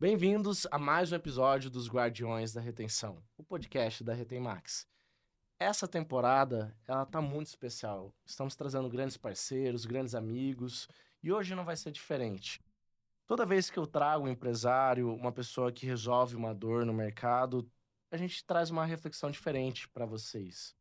Bem-vindos a mais um episódio dos Guardiões da Retenção, o podcast da Retém Max. Essa temporada, ela tá muito especial. Estamos trazendo grandes parceiros, grandes amigos, e hoje não vai ser diferente. Toda vez que eu trago um empresário, uma pessoa que resolve uma dor no mercado, a gente traz uma reflexão diferente para vocês.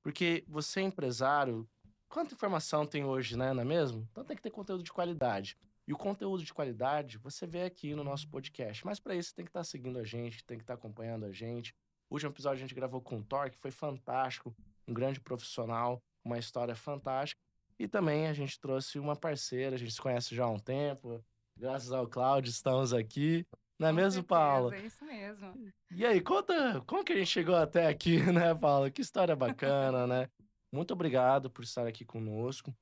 Porque você é empresário, quanta informação tem hoje, né? Não é mesmo? Então tem que ter conteúdo de qualidade. E o conteúdo de qualidade você vê aqui no nosso podcast. Mas para isso você tem que estar seguindo a gente, tem que estar acompanhando a gente. O último episódio a gente gravou com o Thor, que foi fantástico, um grande profissional, uma história fantástica. E também a gente trouxe uma parceira, a gente se conhece já há um tempo. Graças ao Cláudio estamos aqui. Não é Com mesmo, Paula? certeza, é isso mesmo. E aí, conta como que a gente chegou até aqui, né, Paula? Que história bacana, né? Muito obrigado por estar aqui conosco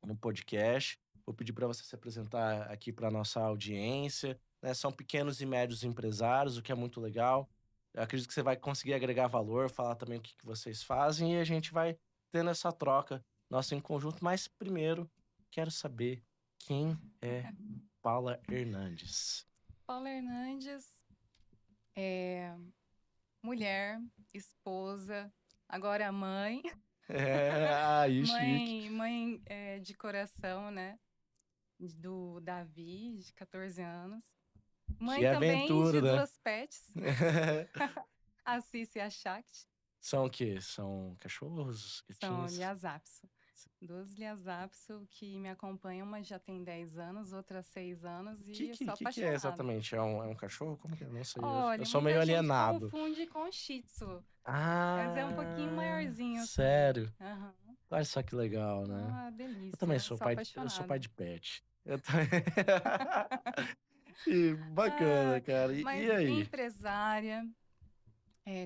no podcast. Vou pedir para você se apresentar aqui para nossa audiência, né? São pequenos e médios empresários, o que é muito legal. Eu acredito que você vai conseguir agregar valor, falar também o que vocês fazem e a gente vai tendo essa troca, nosso em conjunto. Mas primeiro, quero saber quem é Paula Hernandes. Paula Hernandes é mulher, esposa, agora mãe, É, aí, chique. mãe de coração, né? Do Davi, de 14 anos. Que Mãe também aventura, de né? duas pets, a Cici e a Shakti, São o quê? São cachorros, são gatinhos? Lhasa Apso. Duas Lhasa Apso que me acompanham, uma já tem 10 anos, outra 6 anos, Que e que, sou que que é apaixonada. exatamente? É um cachorro? Como que é? Não sei. Eu Olha, sou meio muita gente alienado. confunde com Shih Tzu. Mas é um pouquinho Ah, maiorzinho, assim. sério? Aham. Olha só que legal, né? Ah, Eu também delícia. sou Sou pai eu sou pai apaixonada. de pet. Eu também. E bacana, Ah, cara. E mas aí? empresária,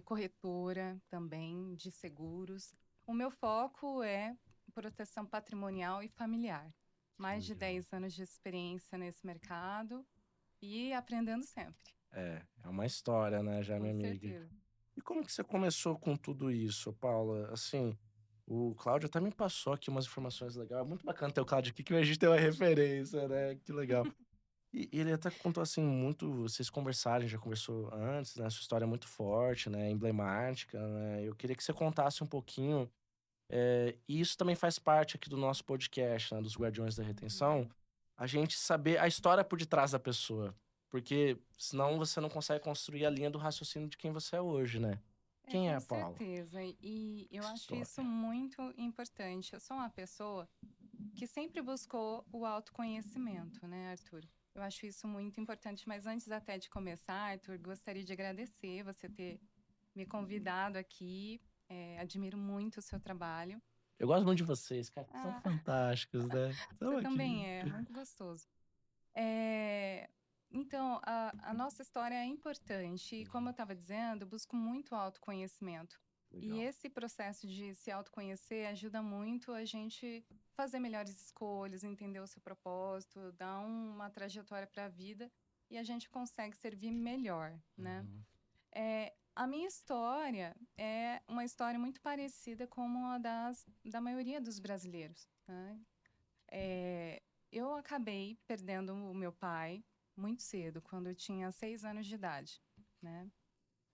corretora também de seguros. O meu foco é proteção patrimonial e familiar. Que Mais de legal. 10 anos de experiência nesse mercado e aprendendo sempre, É uma história, né, já, com minha amiga. certeza. E como que você começou com tudo isso, Paula? Assim, o Cláudio até me passou aqui umas informações legais. É muito bacana ter o Cláudio aqui, que a gente tem uma referência, né? Que legal. E ele até contou, assim, muito... Vocês conversaram, a gente já conversou antes, né? Sua história é muito forte, né? Emblemática, né? Eu queria que você contasse um pouquinho. E isso também faz parte aqui do nosso podcast, né? Dos Guardiões da Retenção. Uhum. A gente saber a história por detrás da pessoa. Porque senão você não consegue construir a linha do raciocínio de quem você é hoje, né? Quem é Com a Paula? certeza. E eu acho isso História. muito importante. Eu sou uma pessoa que sempre buscou o autoconhecimento, né, Arthur? Eu acho isso muito importante, mas antes até de começar, Arthur, gostaria de agradecer você ter me convidado aqui. Admiro muito o seu trabalho. Eu gosto muito de vocês, cara. São Ah, fantásticos, né? Estamos você aqui. também é, muito gostoso. É, então, a nossa história é importante e, como eu estava dizendo, eu busco muito autoconhecimento. E Legal. esse processo de se autoconhecer ajuda muito a gente fazer melhores escolhas, entender o seu propósito, dar uma trajetória para a vida e a gente consegue servir melhor, né? Uhum. A minha história é uma história muito parecida com a da maioria dos brasileiros, né? Eu acabei perdendo o meu pai muito cedo, quando eu tinha 6 anos de idade, né?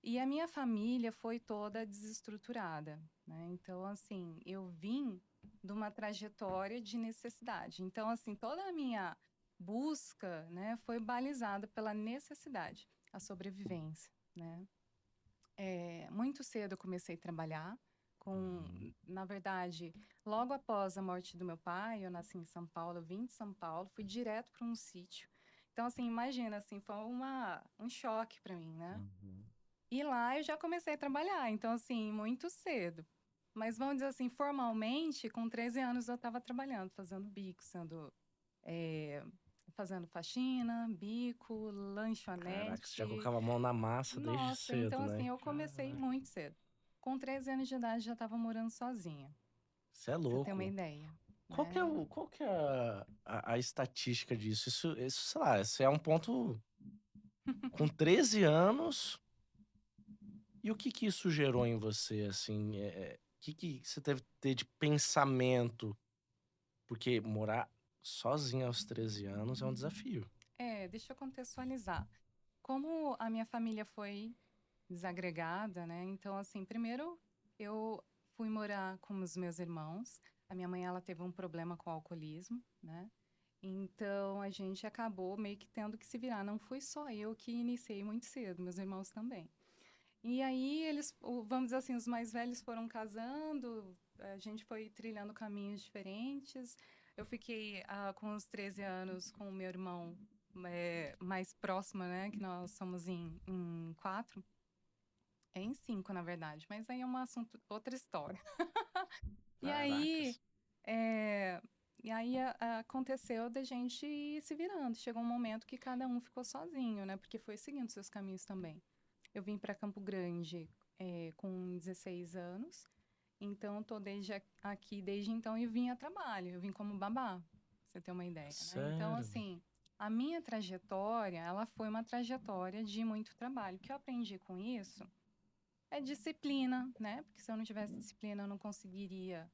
E a minha família foi toda desestruturada, né? Então, assim, eu vim de uma trajetória de necessidade. Então, assim, toda a minha busca, né, foi balizada pela necessidade, a sobrevivência, né? Muito cedo eu comecei a trabalhar Uhum. na verdade, logo após a morte do meu pai, eu nasci em São Paulo, eu vim de São Paulo, fui direto para um sítio. Então, assim, imagina, assim, foi um choque para mim, né? Uhum. E lá eu já comecei a trabalhar, então, assim, muito cedo. Mas vamos dizer assim, formalmente, com 13 anos eu estava trabalhando, fazendo bico, eh, fazendo faxina, bico, Caraca, você já lanchonete. colocava a mão na massa desde Nossa, cedo, então né? assim, eu comecei Caraca. muito cedo. Com 13 anos de idade já estava morando sozinha, Você é pra você ter uma louco. ideia, Qual que é, né? qual que é a estatística disso? Isso, sei lá, esse é um ponto com 13 anos. E o que que isso gerou em você, assim? O que que você deve ter de pensamento? Porque morar sozinho aos 13 anos é um desafio. Deixa eu contextualizar. como a minha família foi desagregada, né? Então, assim, primeiro eu fui morar com os meus irmãos. A minha mãe, ela teve um problema com o alcoolismo, né? Então, a gente acabou meio que tendo que se virar. Não fui só eu que iniciei muito cedo, meus irmãos também. E aí, vamos dizer assim, os mais velhos foram casando, a gente foi trilhando caminhos diferentes. Eu fiquei com os 13 anos com o meu irmão mais próxima, né? Que nós somos em quatro. É em cinco, na verdade, mas aí é um assunto, outra história. E aí, Caracas. é, aconteceu da gente ir se virando. Chegou um momento que cada um ficou sozinho, né? Porque foi seguindo seus caminhos também. Eu vim para Campo Grande com 16 anos, então tô aqui desde então e vim a trabalho. Eu vim como babá, pra você ter uma ideia, né? Então, Sério? assim, a minha trajetória, ela foi uma trajetória de muito trabalho. O que eu aprendi com isso é disciplina, né? Porque se eu não tivesse disciplina, eu não conseguiria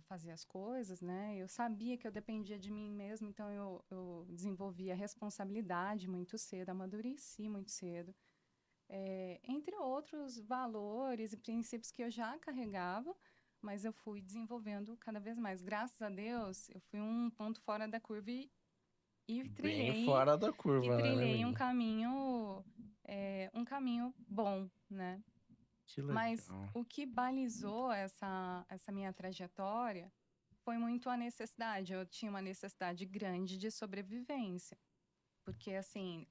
fazer as coisas, né? Eu sabia que eu dependia de mim mesmo, então eu desenvolvi a responsabilidade muito cedo, amadureci muito cedo. Entre outros valores e princípios que eu já carregava, mas eu fui desenvolvendo cada vez mais. Graças a Deus, eu fui um ponto fora da curva e Bem trilhei fora da e curva, né, trilhei amiga? um caminho bom, né? Que Mas legal. o que balizou essa minha trajetória foi muito a necessidade. Eu tinha uma necessidade grande de sobrevivência, porque assim,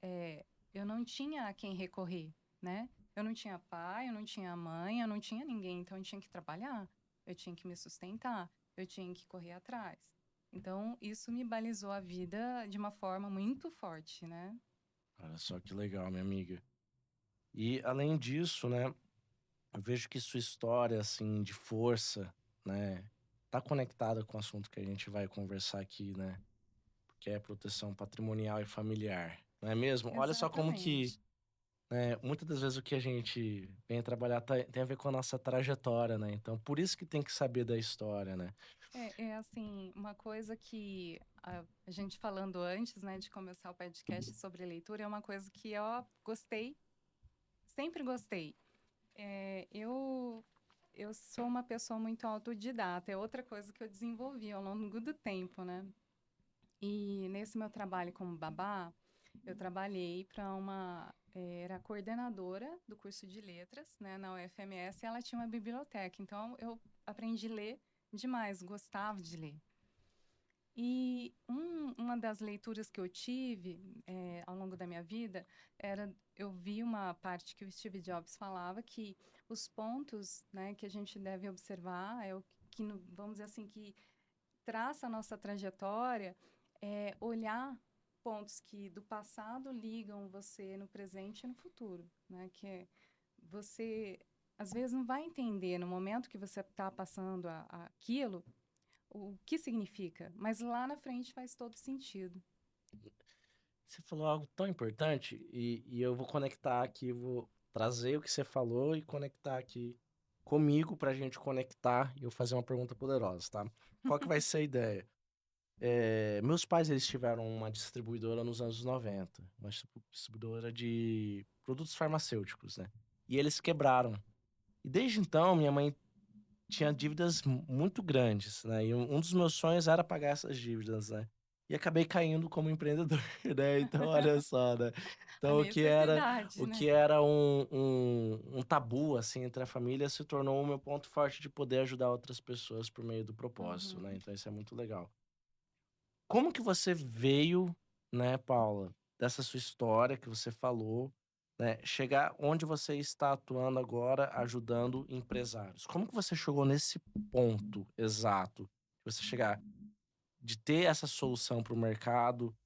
eu não tinha a quem recorrer, né? Eu não tinha pai, eu não tinha mãe, eu não tinha ninguém, então eu tinha que trabalhar, eu tinha que me sustentar, eu tinha que correr atrás. Então, isso me balizou a vida de uma forma muito forte, né? Olha só que legal, minha amiga. E além disso, né, eu vejo que sua história, assim, de força, né, tá conectada com o assunto que a gente vai conversar aqui, né, que é proteção patrimonial e familiar, não é mesmo? Olha só como que, Exatamente. né, muitas das vezes o que a gente vem trabalhar tem a ver com a nossa trajetória, né? Então, por isso que tem que saber da história, né? É assim, uma coisa que a gente falando antes, né, de começar o podcast sobre leitura, é uma coisa que eu gostei, sempre gostei. Eu sou uma pessoa muito autodidata, é outra coisa que eu desenvolvi ao longo do tempo, né? E nesse meu trabalho como babá, eu trabalhei para era coordenadora do curso de letras, né, na UFMS, e ela tinha uma biblioteca, então eu aprendi a ler demais, gostava de ler. E uma das leituras que eu tive ao longo da minha vida eu vi uma parte que o Steve Jobs falava que os pontos, né, que a gente deve observar é o que, vamos dizer assim, que traça a nossa trajetória, olhar pontos que do passado ligam você no presente e no futuro, né, você às vezes não vai entender no momento que você está passando aquilo o que significa, mas lá na frente faz todo sentido. Você falou algo tão importante e eu vou conectar aqui, vou trazer o que você falou e conectar aqui comigo pra gente conectar e eu fazer uma pergunta poderosa, tá? Qual que vai ser a ideia? Meus pais, eles tiveram uma distribuidora nos anos 90, uma distribuidora de produtos farmacêuticos, né? E eles quebraram. E desde então, minha mãe tinha dívidas muito grandes, né? E um dos meus sonhos era pagar essas dívidas, né? E acabei caindo como empreendedor, né? Então, olha só, né? A Então, necessidade, o né? que era um tabu, assim, entre a família se tornou o meu ponto forte de poder ajudar outras pessoas por meio do propósito, né? Uhum. Então, isso é muito legal. Como que você veio, né, Paula, dessa sua história que você falou, né, chegar onde você está atuando agora, ajudando empresários? Como que você chegou nesse ponto exato? De você chegar, de ter essa solução para o mercado?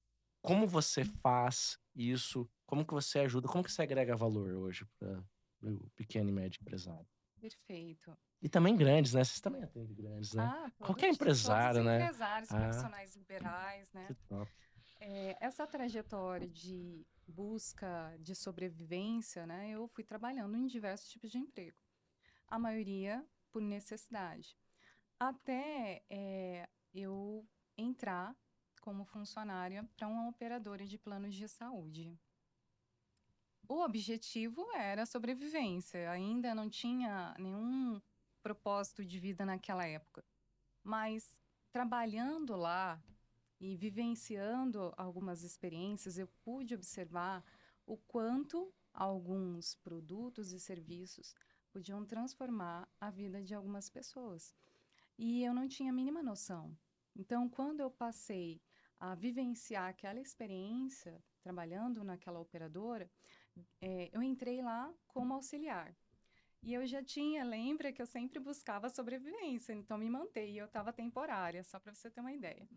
Como você faz isso? Como que você ajuda? Como que você agrega valor hoje para o pequeno e médio empresário? Perfeito. E também grandes, né? Vocês também atendem grandes, né? Qualquer Todos os empresário, né? empresários Ah, profissionais liberais, que né? top. Essa trajetória de busca de sobrevivência, né? Eu fui trabalhando em diversos tipos de emprego. A maioria por necessidade. Até eu entrar como funcionária para uma operadora de planos de saúde. o objetivo era a sobrevivência, ainda não tinha nenhum propósito de vida naquela época. Mas trabalhando lá e vivenciando algumas experiências, eu pude observar o quanto alguns produtos e serviços podiam transformar a vida de algumas pessoas. E eu não tinha a mínima noção. Então, quando eu passei a vivenciar aquela experiência, trabalhando naquela operadora, eu entrei lá como auxiliar. E eu já tinha, lembra que eu sempre buscava sobrevivência, então me mantei, e eu estava temporária, só para você ter uma ideia.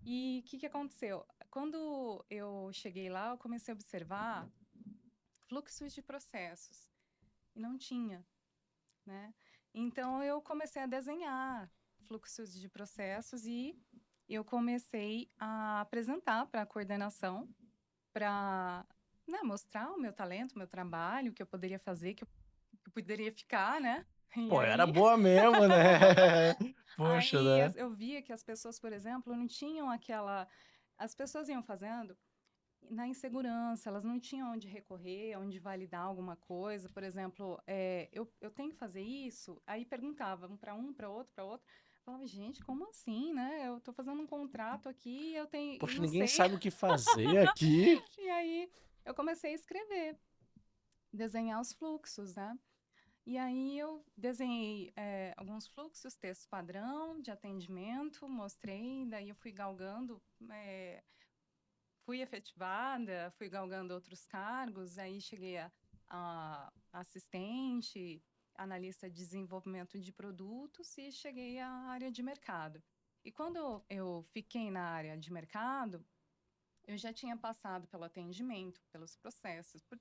E o que que aconteceu? Quando eu cheguei lá, eu comecei a observar fluxos de processos, e não tinha, né? Então eu comecei a desenhar fluxos de processos e eu comecei a apresentar para a coordenação, para, né, mostrar o meu talento, o meu trabalho, o que eu poderia fazer, que eu poderia ficar, né? E Pô, era aí, boa mesmo, né? Poxa, aí né? eu via que as pessoas, por exemplo, não tinham aquela. As pessoas iam fazendo na insegurança, elas não tinham onde recorrer, onde validar alguma coisa. Por exemplo, eu tenho que fazer isso? Aí perguntavam para um, para outro, para outro. Eu falava, gente, como assim, né? Eu estou fazendo um contrato aqui, eu tenho, eu Poxa, não ninguém sei. sabe o que fazer aqui. E aí eu comecei a escrever, desenhar os fluxos, né? E aí eu desenhei alguns fluxos, texto padrão de atendimento, mostrei, daí eu fui galgando, fui efetivada, fui galgando outros cargos, aí cheguei a assistente, analista de desenvolvimento de produtos e cheguei à área de mercado. E quando eu fiquei na área de mercado, eu já tinha passado pelo atendimento, pelos processos, por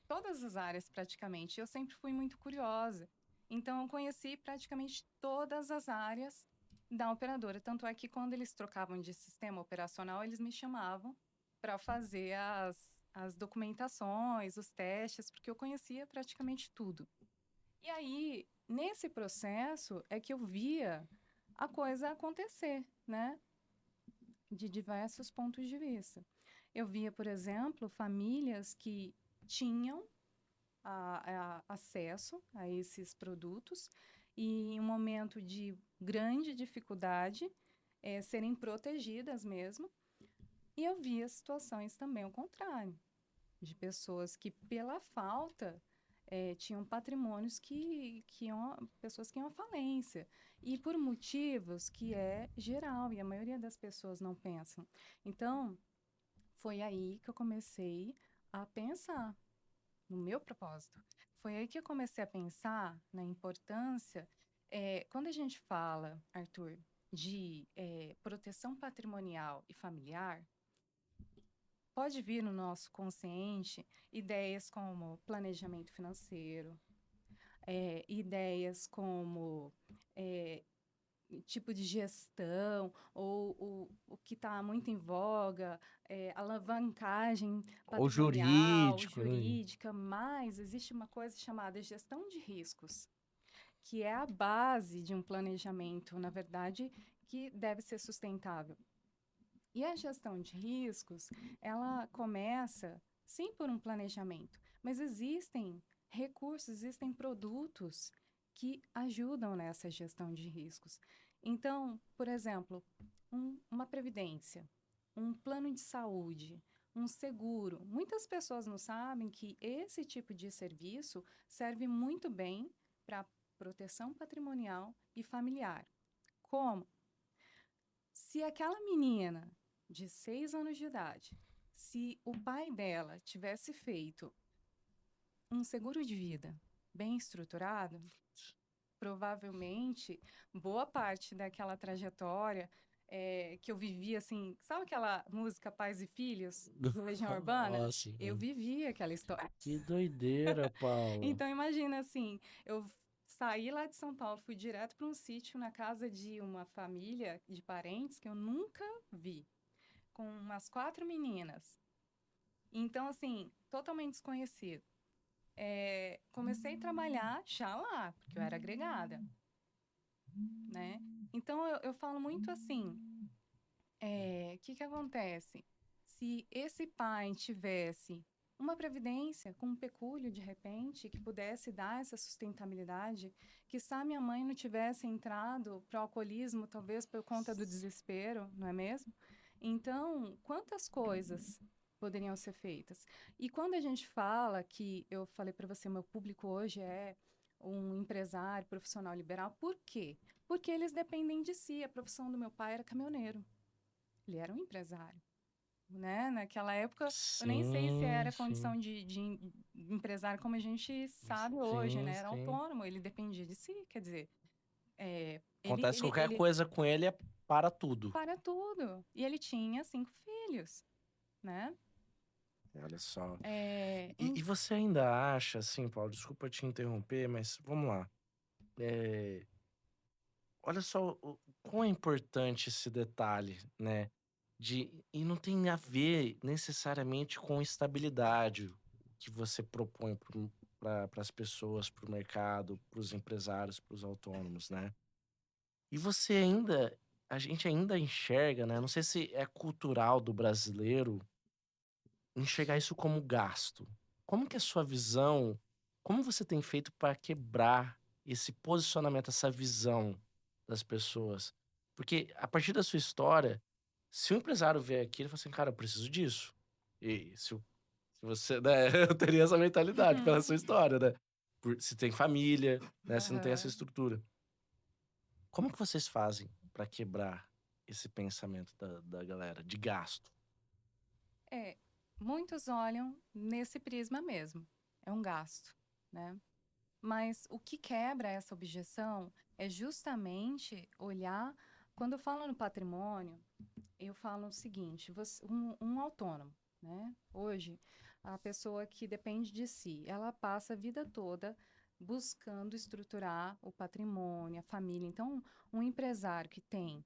todas as áreas praticamente. Eu sempre fui muito curiosa. Então, eu conheci praticamente todas as áreas da operadora. Tanto é que quando eles trocavam de sistema operacional, eles me chamavam para fazer as documentações, os testes, porque eu conhecia praticamente tudo. E aí, nesse processo, é que eu via a coisa acontecer, né? De diversos pontos de vista. Eu via, por exemplo, famílias que tinham acesso a esses produtos e, em um momento de grande dificuldade, serem protegidas mesmo. E eu via situações também ao contrário, de pessoas que, pela falta, tinham patrimônios que iam, pessoas que iam à falência. E por motivos que é geral, e a maioria das pessoas não pensam. Então, foi aí que eu comecei a pensar no meu propósito. Foi aí que eu comecei a pensar na importância. Quando a gente fala, Arthur, de proteção patrimonial e familiar, pode vir no nosso consciente ideias como planejamento financeiro, ideias como tipo de gestão, ou o que está muito em voga, alavancagem Ou patrimonial, jurídico, né? jurídica, mas existe uma coisa chamada gestão de riscos, que é a base de um planejamento, na verdade, que deve ser sustentável. E a gestão de riscos, ela começa, sim, por um planejamento, mas existem recursos, existem produtos que ajudam nessa gestão de riscos. Então, por exemplo, uma previdência, um plano de saúde, um seguro. Muitas pessoas não sabem que esse tipo de serviço serve muito bem para proteção patrimonial e familiar. Como? Se aquela menina de 6 anos de idade, se o pai dela tivesse feito um seguro de vida bem estruturado, provavelmente boa parte daquela trajetória que eu vivia, assim, sabe aquela música Pais e Filhos, do Legião Urbana? Nossa, Eu vivia aquela história. que doideira, Paula. Então, imagina assim, eu saí lá de São Paulo, fui direto para um sítio na casa de uma família de parentes que eu nunca vi, com umas 4 meninas. Então, assim, totalmente desconhecido. Comecei a trabalhar já lá, porque eu era agregada, né? Então, eu falo muito assim, o que que acontece? Se esse pai tivesse uma previdência com um pecúlio, de repente, que pudesse dar essa sustentabilidade, quiçá minha mãe não tivesse entrado para o alcoolismo, talvez por conta do desespero, não é mesmo? Então, quantas coisas poderiam ser feitas? E quando a gente fala que, eu falei para você, meu público hoje é um empresário profissional liberal, por quê? Porque eles dependem de si. A profissão do meu pai era caminhoneiro. Ele era um empresário, né? Naquela época, eu nem sei se Sim, era sim. condição de empresário como a gente sabe hoje, Sim, né? Era sim. autônomo, ele dependia de si, quer dizer, ele, Acontece ele, qualquer ele coisa com ele, é para tudo. para tudo. E ele tinha 5 filhos, né? Olha só. É, E você ainda acha, assim, Paulo, desculpa te interromper, mas vamos lá. É, olha só o quão é importante esse detalhe, né? E não tem a ver necessariamente com estabilidade o que você propõe para as pessoas, para o mercado, para os empresários, para os autônomos, né? E você ainda, a gente ainda enxerga, né? Não sei se é cultural do brasileiro enxergar isso como gasto. Como que é a sua visão? Como você tem feito para quebrar esse posicionamento, essa visão das pessoas? Porque a partir da sua história, se o empresário vier aqui, ele fala assim, cara, eu preciso disso. E se você, né, eu teria essa mentalidade pela sua história, né? Se tem família, né? Se não tem essa aham. estrutura. Como que vocês fazem para quebrar esse pensamento da galera de gasto? É, muitos olham nesse prisma mesmo, é um gasto, né? Mas o que quebra essa objeção é justamente olhar. Quando eu falo no patrimônio, eu falo o seguinte: um autônomo, né? Hoje, a pessoa que depende de si, ela passa a vida toda buscando estruturar o patrimônio, a família. Então, um empresário que tem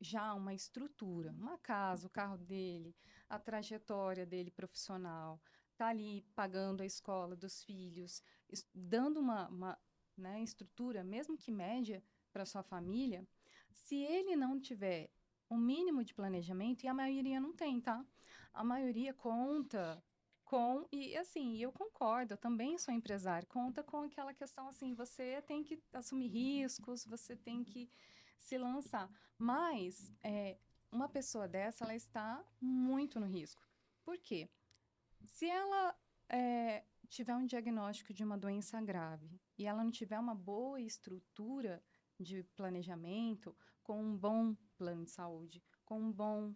já uma estrutura, uma casa, o carro dele, a trajetória dele profissional, tá ali pagando a escola dos filhos, dando uma, né, estrutura, mesmo que média, para sua família, se ele não tiver um mínimo de planejamento, e a maioria não tem, tá? A maioria conta com, e assim, eu concordo, eu também sou empresário, conta com aquela questão assim, você tem que assumir riscos, você tem que se lançar. Mas uma pessoa dessa, ela está muito no risco. Por quê? Se ela tiver um diagnóstico de uma doença grave e ela não tiver uma boa estrutura de planejamento, com um bom plano de saúde, com um bom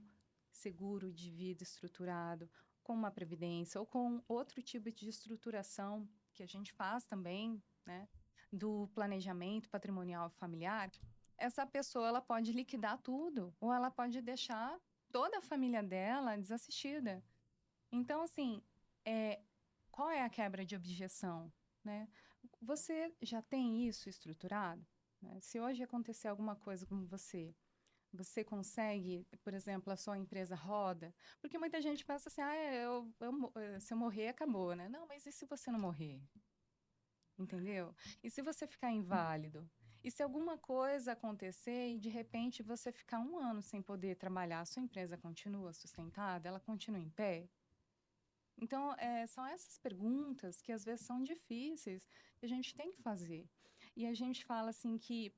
seguro de vida estruturado, com uma previdência ou com outro tipo de estruturação que a gente faz também, né, do planejamento patrimonial familiar, essa pessoa ela pode liquidar tudo ou ela pode deixar toda a família dela desassistida. Então, assim, qual é a quebra de objeção, né? Você já tem isso estruturado? Né? Se hoje acontecer alguma coisa com você, você consegue, por exemplo, a sua empresa roda? Porque muita gente pensa assim, se eu morrer, acabou, né? Não, mas e se você não morrer? Entendeu? E se você ficar inválido? E se alguma coisa acontecer e de repente você ficar 1 ano sem poder trabalhar, a sua empresa continua sustentada? Ela continua em pé? Então, são essas perguntas que às vezes são difíceis que a gente tem que fazer. E a gente fala assim que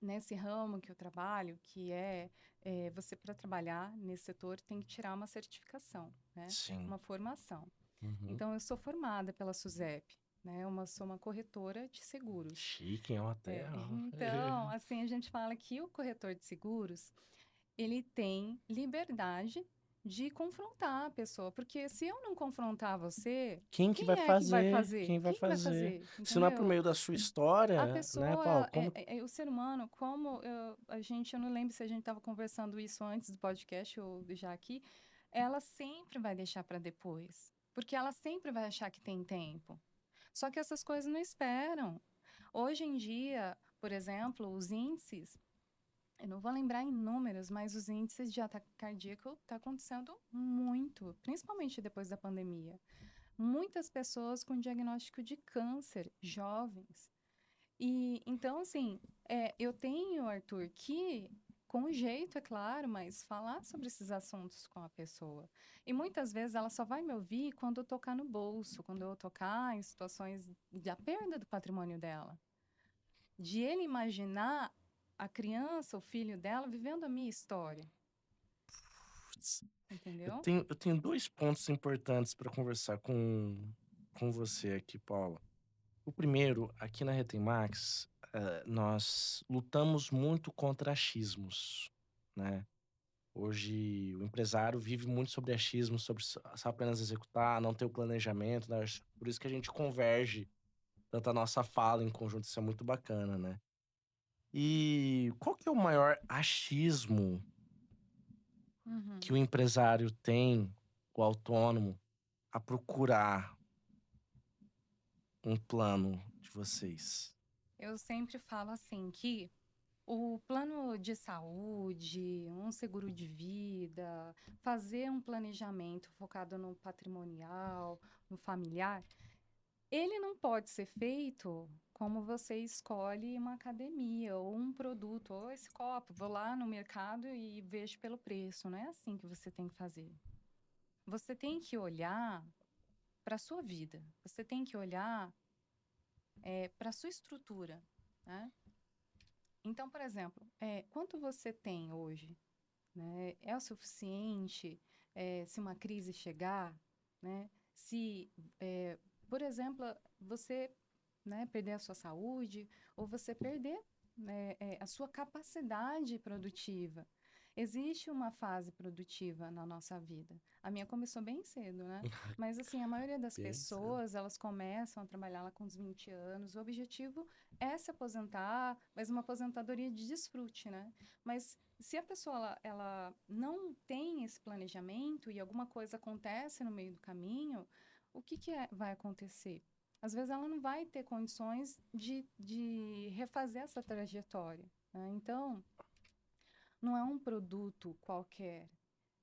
nesse ramo que eu trabalho, que você para trabalhar nesse setor tem que tirar uma certificação, né? Sim. Uma formação. Uhum. Então, eu sou formada pela SUSEP, né? Sou uma corretora de seguros. Chique, hein, até, ó. Então, assim, a gente fala que o corretor de seguros, ele tem liberdade de confrontar a pessoa, porque se eu não confrontar você, Quem que vai quem é que vai fazer? fazer? Quem vai Quem que vai fazer? fazer? Se não é por Entendeu? meio da sua A história, né, Paulo? pessoa, Como o ser humano, como eu não lembro se a gente estava conversando isso antes do podcast ou já aqui, ela sempre vai deixar para depois, porque ela sempre vai achar que tem tempo. Só que essas coisas não esperam. Hoje em dia, por exemplo, os índices, eu não vou lembrar em números, mas os índices de ataque cardíaco está acontecendo muito, principalmente depois da pandemia. Muitas pessoas com diagnóstico de câncer, jovens. E então, assim, eu tenho, Arthur, que com jeito, é claro, mas falar sobre esses assuntos com a pessoa. E muitas vezes ela só vai me ouvir quando eu tocar no bolso, quando eu tocar em situações da perda do patrimônio dela. De ele imaginar a criança, o filho dela, vivendo a minha história, Putz, eu entendeu? tenho, eu tenho dois pontos importantes para conversar com você aqui, Paula. O primeiro, aqui na Retemax, nós lutamos muito contra achismos, né? Hoje o empresário vive muito sobre achismo, sobre só apenas executar, não ter o planejamento, né? Por isso que a gente converge tanto a nossa fala em conjunto, isso é muito bacana, né? E qual que é o maior achismo que o Uhum. empresário tem, o autônomo, a procurar um plano de vocês? Eu sempre falo assim que o plano de saúde, um seguro de vida, fazer um planejamento focado no patrimonial, no familiar, ele não pode ser feito como você escolhe uma academia ou um produto, ou esse copo, vou lá no mercado e vejo pelo preço. Não é assim que você tem que fazer. Você tem que olhar para a sua vida, você tem que olhar para a sua estrutura, né? Então, por exemplo, quanto você tem hoje, né? É o suficiente, se uma crise chegar, né? Se, por exemplo, você, né, perder a sua saúde ou você perder, né, a sua capacidade produtiva. Existe uma fase produtiva na nossa vida. A minha começou bem cedo, né? Mas assim, a maioria das Bem cedo. pessoas, elas começam a trabalhar lá com uns 20 anos. O objetivo é se aposentar, mas uma aposentadoria de desfrute, né? Mas se a pessoa ela não tem esse planejamento e alguma coisa acontece no meio do caminho, o que vai acontecer? Às vezes ela não vai ter condições de refazer essa trajetória, né? Então, não é um produto qualquer,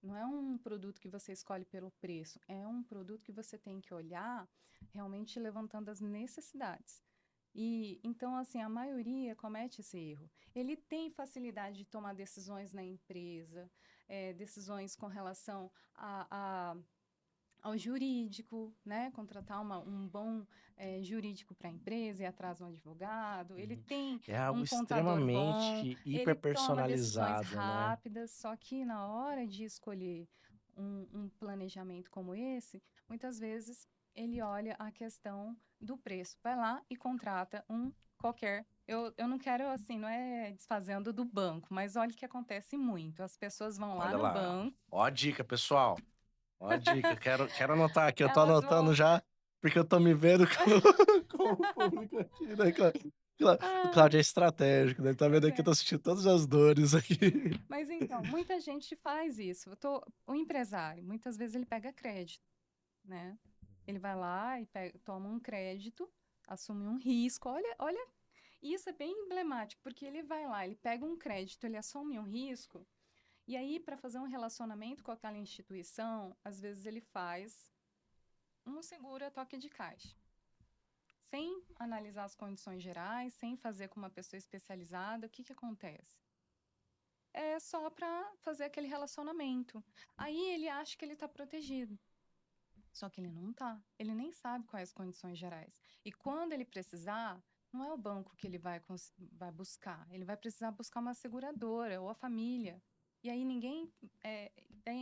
não é um produto que você escolhe pelo preço, é um produto que você tem que olhar realmente levantando as necessidades. E então, assim, a maioria comete esse erro. Ele tem facilidade de tomar decisões na empresa, decisões com relação ao jurídico, né? Contratar um bom jurídico para a empresa e atrás um advogado. Ele Uhum. tem É algo um contador bom, extremamente ele toma decisões hiperpersonalizado, né? rápidas, só que na hora de escolher um planejamento como esse, muitas vezes ele olha a questão do preço. Vai lá e contrata um qualquer. Eu não quero, assim, não é desfazendo do banco, mas olha o que acontece muito. As pessoas vão lá Olha no lá, banco, ó a dica, pessoal. Ó a dica. Quero anotar aqui. Eu tô elas anotando vão. já, porque eu tô me vendo como público aqui, né, o Ah, Cláudio é estratégico, né? Ele tá vendo pois aqui, eu é. tô sentindo todas as dores aqui. Mas então, muita gente faz isso. O empresário, muitas vezes ele pega crédito, né? Ele vai lá e toma um crédito, assume um risco. Olha, isso é bem emblemático, porque ele vai lá, ele pega um crédito, ele assume um risco, e aí, para fazer um relacionamento com aquela instituição, às vezes ele faz um seguro a toque de caixa. Sem analisar as condições gerais, sem fazer com uma pessoa especializada, o que que acontece? É só para fazer aquele relacionamento. Aí ele acha que ele está protegido. Só que ele não tá. Ele nem sabe quais as condições gerais. E quando ele precisar, não é o banco que ele vai buscar. Ele vai precisar buscar uma seguradora ou a família. E aí ninguém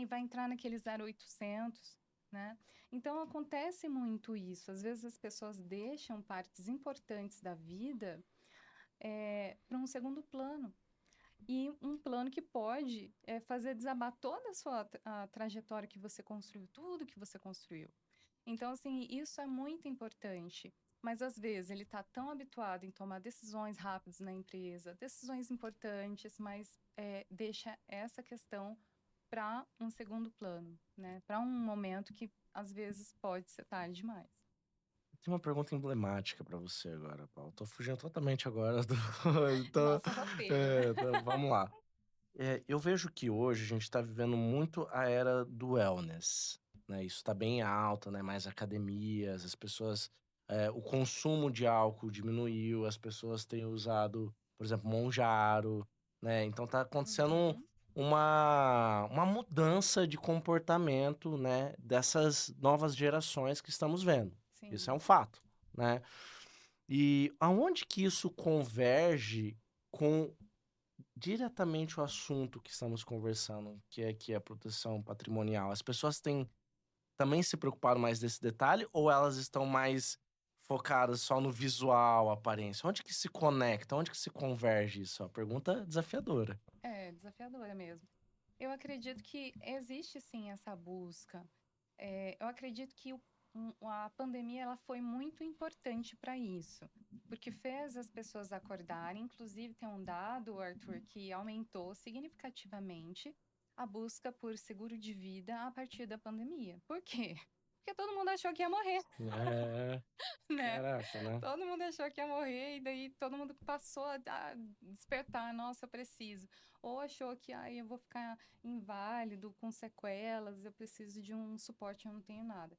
vai entrar naquele 0800, né? Então acontece muito isso. Às vezes as pessoas deixam partes importantes da vida para um segundo plano. E um plano que pode fazer desabar toda a sua a trajetória que você construiu, tudo que você construiu. Então, assim, isso é muito importante. Mas às vezes ele está tão habituado em tomar decisões rápidas na empresa, decisões importantes, mas deixa essa questão para um segundo plano, né? Para um momento que às vezes pode ser tarde demais. Tem uma pergunta emblemática pra você agora, Paulo. Tô fugindo totalmente agora do. Tô, Nosso roteiro, né? vamos lá. Eu vejo que hoje a gente tá vivendo muito a era do wellness, né? Isso tá bem alta, né? Mais academias, as pessoas. O consumo de álcool diminuiu, as pessoas têm usado, por exemplo, Monjaro, né? Então tá acontecendo Uhum. uma mudança de comportamento, né, dessas novas gerações que estamos vendo. Isso é um Sim. fato, né? E aonde que isso converge com diretamente o assunto que estamos conversando, que é aqui a proteção patrimonial? As pessoas têm também se preocupado mais desse detalhe ou elas estão mais focadas só no visual, aparência? Onde que se conecta? Onde que se converge isso? É uma pergunta desafiadora. É desafiadora mesmo. Eu acredito que existe sim essa busca. Eu acredito que a pandemia ela foi muito importante para isso, porque fez as pessoas acordarem. Inclusive, tem um dado, Arthur, que aumentou significativamente a busca por seguro de vida a partir da pandemia. Por quê? Porque todo mundo achou que ia morrer, É, né? caraca, né? Todo mundo achou que ia morrer e daí todo mundo passou a despertar, nossa, eu preciso. Ou achou que eu vou ficar inválido, com sequelas, eu preciso de um suporte, eu não tenho nada.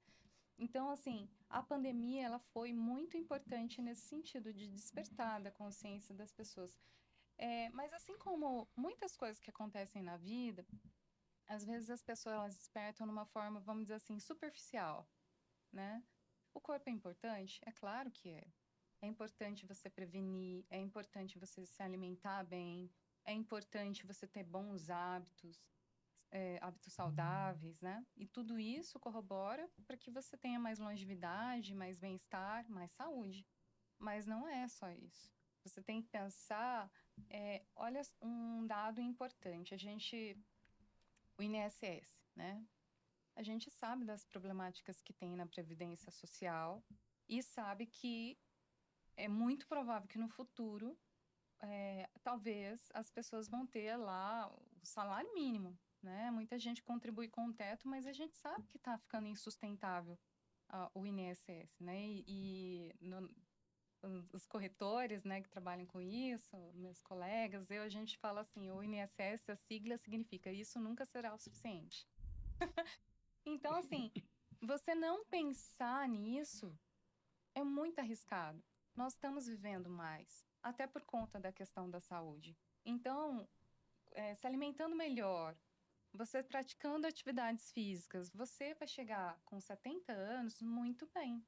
Então, assim, a pandemia ela foi muito importante nesse sentido de despertar da consciência das pessoas. Mas assim como muitas coisas que acontecem na vida, às vezes as pessoas elas despertam numa forma, vamos dizer assim, superficial, né? O corpo é importante? É claro que é. É importante você prevenir, é importante você se alimentar bem, é importante você ter bons hábitos, hábitos saudáveis, né? E tudo isso corrobora para que você tenha mais longevidade, mais bem-estar, mais saúde. Mas não é só isso. Você tem que pensar, olha um dado importante, o INSS, né? A gente sabe das problemáticas que tem na Previdência Social e sabe que é muito provável que no futuro, talvez as pessoas vão ter lá o salário mínimo, né? Muita gente contribui com o teto, mas a gente sabe que está ficando insustentável o INSS, né? Os corretores, né, que trabalham com isso, meus colegas, a gente fala assim, o INSS, a sigla significa isso nunca será o suficiente. Então, assim, você não pensar nisso é muito arriscado. Nós estamos vivendo mais, até por conta da questão da saúde. Então, se alimentando melhor, você praticando atividades físicas, você vai chegar com 70 anos muito bem.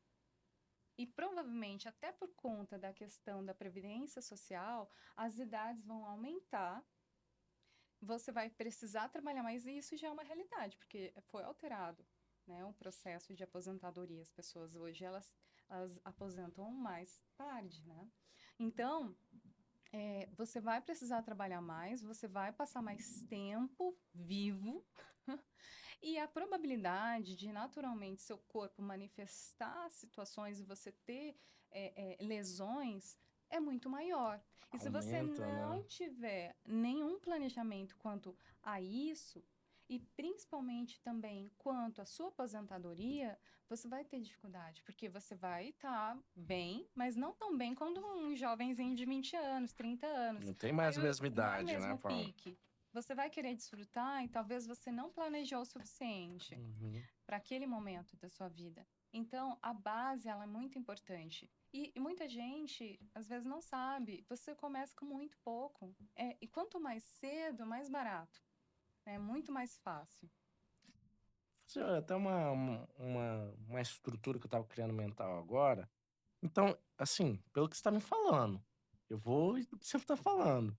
E provavelmente, até por conta da questão da previdência social, as idades vão aumentar, você vai precisar trabalhar mais, e isso já é uma realidade, porque foi alterado, né, o processo de aposentadoria. As pessoas hoje, elas aposentam mais tarde, né? Então, você vai precisar trabalhar mais, você vai passar mais tempo vivo, e a probabilidade de naturalmente seu corpo manifestar situações e você ter lesões é muito maior. E se você Aumenta, né? não tiver nenhum planejamento quanto a isso, e principalmente também quanto à sua aposentadoria, você vai ter dificuldade, porque você vai estar bem, mas não tão bem quanto um jovenzinho de 20 anos, 30 anos. Não tem Aí mais a mesma não é o idade, né, mesmo Paulo? pique. Você vai querer desfrutar e talvez você não planejou o suficiente Uhum. para aquele momento da sua vida. Então, a base, ela é muito importante. E muita gente, às vezes, não sabe. Você começa com muito pouco. E quanto mais cedo, mais barato. É muito mais fácil. Fazer até uma estrutura que eu estava criando mental agora. Então, assim, pelo que você está me falando, eu vou do que você está falando.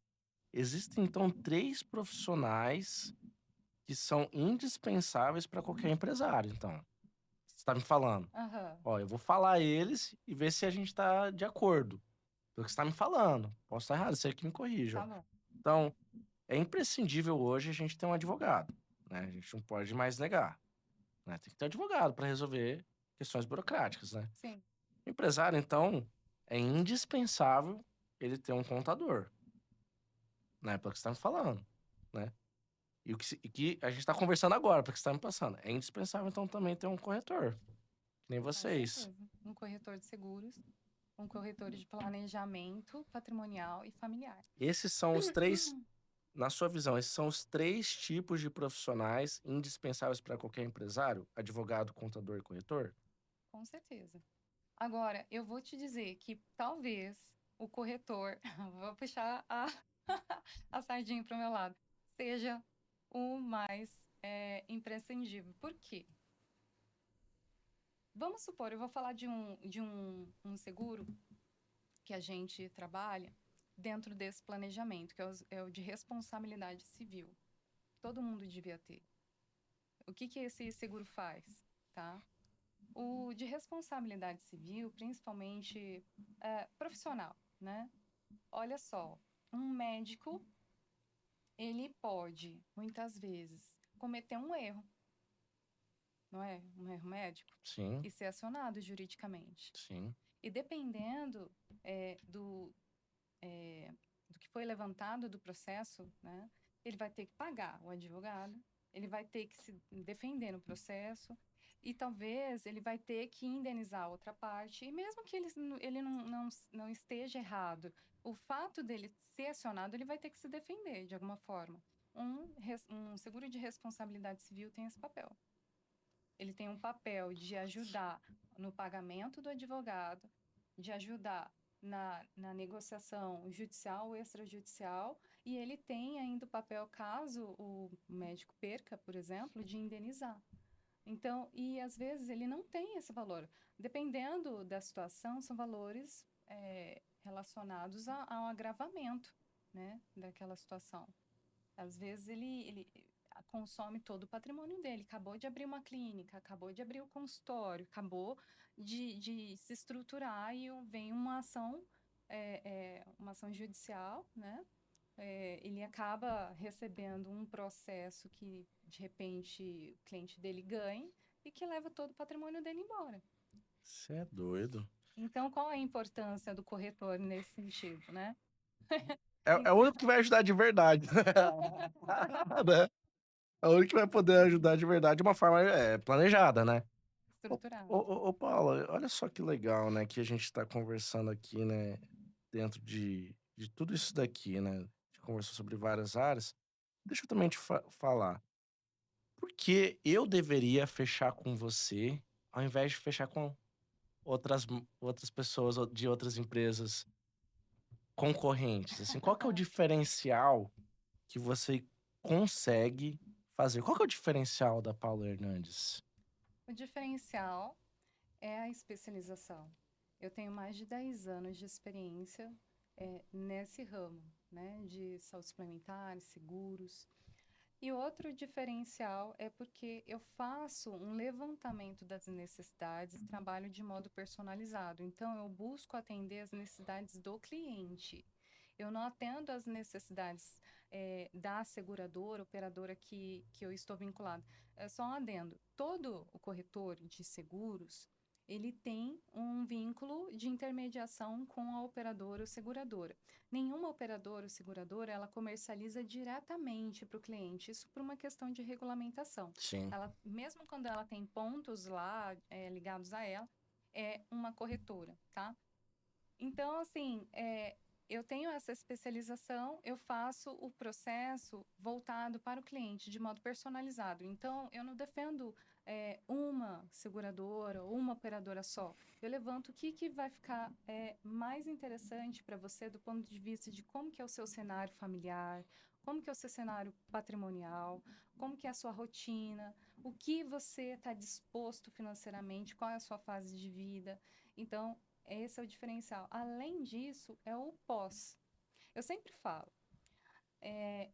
Existem, então, 3 profissionais que são indispensáveis para qualquer empresário, então. Você está me falando. Aham, Ó, eu vou falar eles e ver se a gente está de acordo. Pelo que você está me falando. Posso estar errado, você que me corrija. tá bom. Então, é imprescindível hoje a gente ter um advogado, né? A gente não pode mais negar, né? Tem que ter advogado para resolver questões burocráticas, né? Sim, O empresário, então, é indispensável ele ter um contador, né? Pelo que você está me falando, né? E o que, e que a gente está conversando agora, pelo que você está me passando. É indispensável, então, também ter um corretor, que nem com vocês. certeza. Um corretor de seguros, um corretor de planejamento patrimonial e familiar. Esses são os 3, na sua visão, esses são os 3 tipos de profissionais indispensáveis para qualquer empresário? Advogado, contador e corretor? Com certeza. Agora, eu vou te dizer que talvez o corretor, vou puxar a sardinha para o meu lado. Seja o mais imprescindível. Por quê? Vamos supor, eu vou falar de um seguro que a gente trabalha dentro desse planejamento, que é o de responsabilidade civil. Todo mundo devia ter. O que esse seguro faz, tá? O de responsabilidade civil, principalmente profissional, né? Olha só, um médico, ele pode, muitas vezes, cometer um erro, não é? Um erro médico, Sim, e ser acionado juridicamente. sim. E dependendo do que foi levantado do processo, né? Ele vai ter que pagar o advogado, ele vai ter que se defender no processo e talvez ele vai ter que indenizar a outra parte. E mesmo que ele não esteja errado, o fato dele ser acionado, ele vai ter que se defender de alguma forma. Um seguro de responsabilidade civil tem esse papel. Ele tem um papel de ajudar no pagamento do advogado, de ajudar na negociação judicial ou extrajudicial, e ele tem ainda o papel, caso o médico perca, por exemplo, de indenizar. Então, e às vezes ele não tem esse valor. Dependendo da situação, são valores relacionados ao agravamento, né, daquela situação. Às vezes ele consome todo o patrimônio dele. Acabou de abrir uma clínica, acabou de abrir o consultório, acabou de se estruturar e vem uma ação judicial, né? Ele acaba recebendo um processo que, de repente, o cliente dele ganha e que leva todo o patrimônio dele embora. Você é doido. Então, qual é a importância do corretor nesse sentido, né? É o único que vai ajudar de verdade. Né? É o único que vai poder ajudar de verdade de uma forma planejada, né? Ô, ô, Estruturado. ô, ô, Paula, olha só que legal, né? Que a gente tá conversando aqui, né? Dentro de tudo isso daqui, né? A gente conversou sobre várias áreas. Deixa eu também te falar. Por que eu deveria fechar com você ao invés de fechar com outras pessoas de outras empresas concorrentes? Assim, qual que é o diferencial que você consegue fazer? Qual que é o diferencial da Paula Hernandes? O diferencial é a especialização. Eu tenho mais de 10 anos de experiência nesse ramo, né, de saúde suplementar, seguros. E outro diferencial é porque eu faço um levantamento das necessidades, trabalho de modo personalizado. Então, eu busco atender as necessidades do cliente. Eu não atendo as necessidades da seguradora, operadora que eu estou vinculado. É só um adendo. Todo o corretor de seguros, ele tem um vínculo de intermediação com a operadora ou seguradora. Nenhuma operadora ou seguradora, ela comercializa diretamente para o cliente, isso por uma questão de regulamentação. Sim. Ela, mesmo quando ela tem pontos lá ligados a ela, é uma corretora, tá? Então, assim, eu tenho essa especialização, eu faço o processo voltado para o cliente, de modo personalizado. Então, eu não defendo uma seguradora ou uma operadora só. Eu levanto o que vai ficar mais interessante para você do ponto de vista de como que é o seu cenário familiar, como que é o seu cenário patrimonial, como que é a sua rotina, o que você está disposto financeiramente, qual é a sua fase de vida. Então, esse é o diferencial. Além disso, é o pós. Eu sempre falo,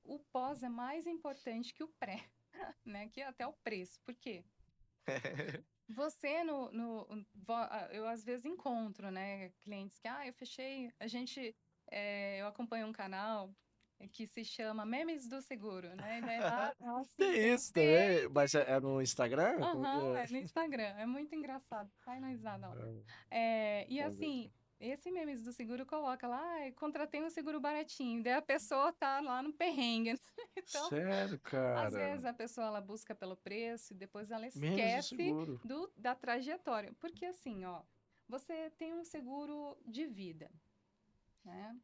o pós é mais importante que o pré, né? Que é até o preço. Por quê? Você eu às vezes encontro, né, clientes que, eu fechei, eu acompanho um canal que se chama Memes do Seguro, né? E daí lá, assim, Tem tem isso também, mas é no Instagram? Como que aham, é? é no Instagram, é muito engraçado, sai no risada, ó. Ah, E vamos ver assim, aqui. esse memes do seguro coloca lá, contratei um seguro baratinho, daí a pessoa tá lá no perrengue. Então, Sério, às cara? vezes a pessoa ela busca pelo preço e depois ela Menos do esquece seguro. da trajetória. Porque assim, ó, você tem um seguro de vida, né?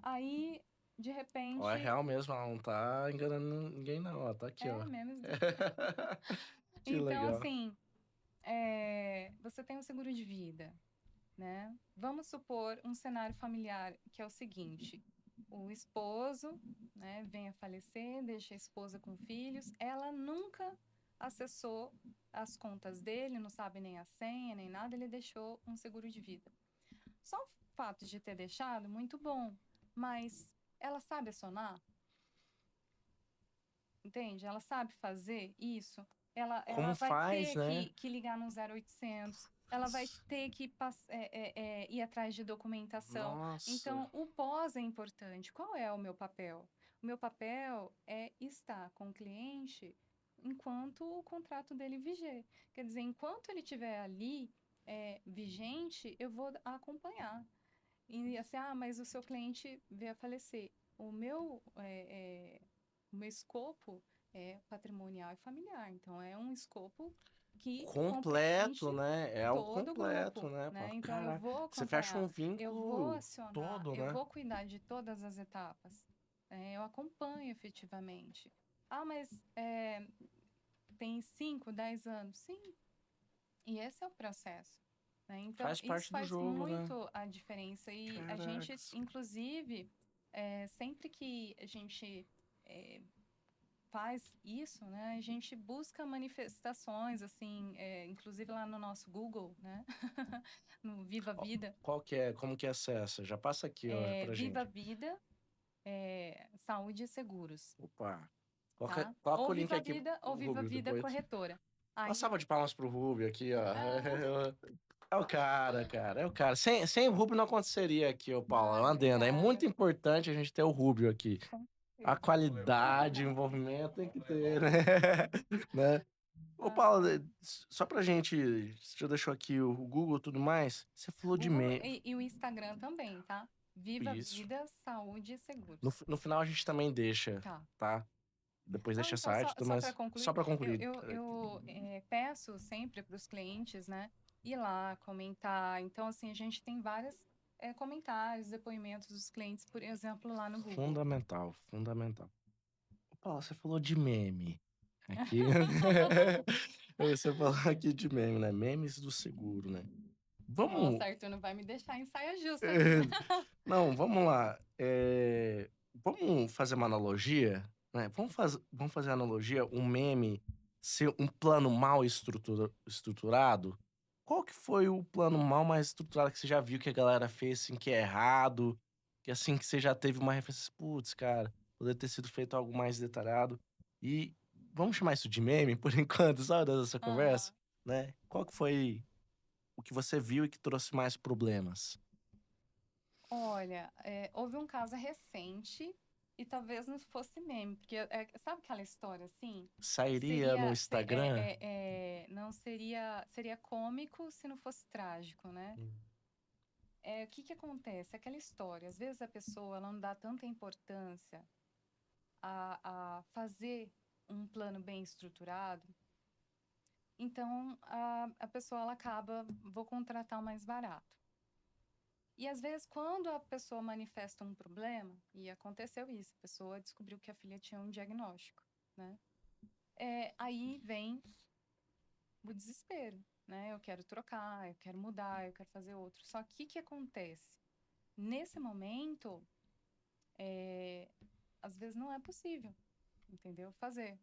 Aí, de Ó, é repente, real mesmo, ela não tá enganando ninguém não, ó, tá aqui, ó. memes do... Que Então, legal. assim, você tem um seguro de vida, né? Vamos supor um cenário familiar que é o seguinte: o esposo, né, vem a falecer, deixa a esposa com filhos. Ela nunca acessou as contas dele, não sabe nem a senha, nem nada. Ele deixou um seguro de vida. Só o fato de ter deixado, muito bom. Mas ela sabe acionar? Entende? Ela sabe fazer isso. Ela Como vai faz, ter né? que ligar no 0800. Ela vai ter que ir atrás de documentação. Nossa. Então, o pós é importante. Qual é o meu papel? O meu papel é estar com o cliente enquanto o contrato dele viger. Quer dizer, enquanto ele estiver ali vigente, eu vou acompanhar. E assim, mas o seu cliente veio a falecer. O meu escopo é patrimonial e familiar. Então, é um escopo que Completo, compreende né? É o todo o completo, grupo, né? Pô, né? Então, eu caraca, vou você fecha um acompanhar, eu vou vínculo acionar, todo, eu né? vou cuidar de todas as etapas. Eu acompanho efetivamente. Mas tem 5, 10 anos? Sim, e esse é o processo, né? Então, Faz isso parte do faz jogo, né? muito a diferença. E a gente, Caracas. inclusive, sempre que a gente faz isso, né? A gente busca manifestações, assim, inclusive lá no nosso Google, né? No Viva Ó, Vida. qual que é? Como que acessa? Já passa aqui, ó, pra Viva gente. Vida, Saúde e Seguros, Opa. tá? Coloca Ou o link Viva aqui, Vida ou Viva Rubio, Vida depois. Corretora. Uma Aí, salva de palmas pro Rubio aqui, ó. ah, É o cara, cara. É o cara. Sem o Rubio não aconteceria aqui, ô Paulo. É uma adenda. É obrigada. muito importante a gente ter o Rubio aqui. Com A certeza. qualidade, o envolvimento tem que ter, né? Né? Ô, Paulo, Ah, só pra gente. Você já deixou aqui o Google e tudo mais? Você falou de Google meme. e o Instagram também, tá? Viva Isso. Vida, Saúde e No, Seguros. no final a gente também deixa, Tá. tá? Depois Não, deixa então, site, só para mas só concluir, pra eu, concluir. eu, eu peço sempre para os clientes, né, ir lá comentar. Então, assim, a gente tem vários comentários, depoimentos dos clientes, por exemplo, lá no Google. Fundamental, fundamental. Ô, Paulo, você falou de meme. Aqui. Você falou aqui de meme, né? Memes do seguro, né? Vamos. Nossa, Arthur, não vai me deixar em saia justa, hein? Não, vamos lá. Vamos fazer uma analogia, né? Vamos fazer analogia, um meme ser um plano mal estruturado. Qual que foi o plano mal mais estruturado que você já viu que a galera fez, assim, que é errado? Que assim, que você já teve uma referência, putz, cara, poderia ter sido feito algo mais detalhado. E vamos chamar isso de meme, por enquanto, só dessa conversa, Aham. né? Qual que foi o que você viu e que trouxe mais problemas? Olha, houve um caso recente e talvez não fosse meme, porque sabe aquela história assim? Sairia no Instagram? Não seria cômico se não fosse trágico, né? Hum. O que que acontece? Aquela história, às vezes a pessoa ela não dá tanta importância a fazer um plano bem estruturado, então a pessoa ela acaba, vou contratar o mais barato. E às vezes, quando a pessoa manifesta um problema, e aconteceu isso, a pessoa descobriu que a filha tinha um diagnóstico, né? Aí vem o desespero, né? Eu quero trocar, eu quero mudar, eu quero fazer outro. Só que o que que acontece? Nesse momento, às vezes não é possível, entendeu? Fazer.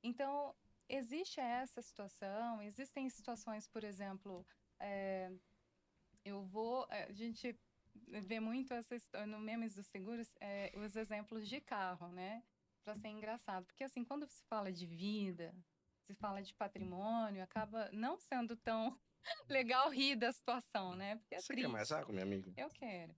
Então, existe essa situação, existem situações, por exemplo, é, a gente vê muito essa história no memes dos seguros, os exemplos de carro, né? Para ser engraçado. Porque, assim, quando se fala de vida, se fala de patrimônio, acaba não sendo tão legal rir da situação, né? Porque é Você quer mais triste. água, minha amiga? Eu quero.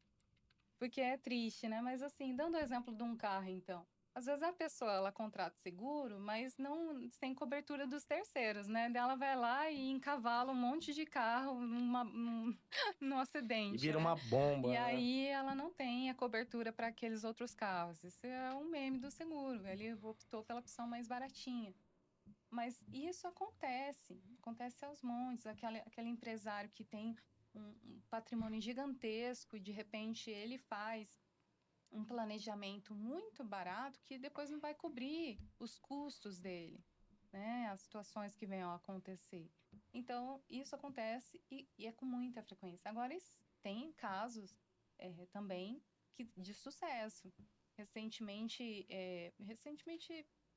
Porque é triste, né? Mas assim, dando o exemplo de um carro, então. Às vezes a pessoa, ela contrata seguro, mas não tem cobertura dos terceiros, né? Daí ela vai lá e encavala um monte de carro num E acidente, vira né? uma E bomba, né? aí ela não tem a cobertura para aqueles outros carros. Isso é um meme do seguro. Ele optou pela opção mais baratinha. Mas isso acontece aos montes. Aquele empresário que tem um patrimônio gigantesco e de repente ele faz um planejamento muito barato que depois não vai cobrir os custos dele, né? As situações que venham a acontecer. Então, isso acontece e é com muita frequência. Agora, tem casos também. de sucesso. Recentemente,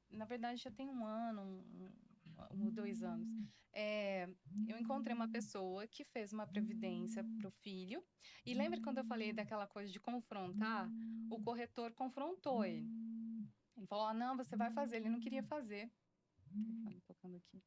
na verdade, já tem um ano, ou 2 anos, é, eu encontrei uma pessoa que fez uma previdência para o filho. E lembra quando eu falei daquela coisa de confrontar? O corretor confrontou ele. Ele falou: ah, não, você vai fazer. Ele não queria fazer. Telefone tocando aqui.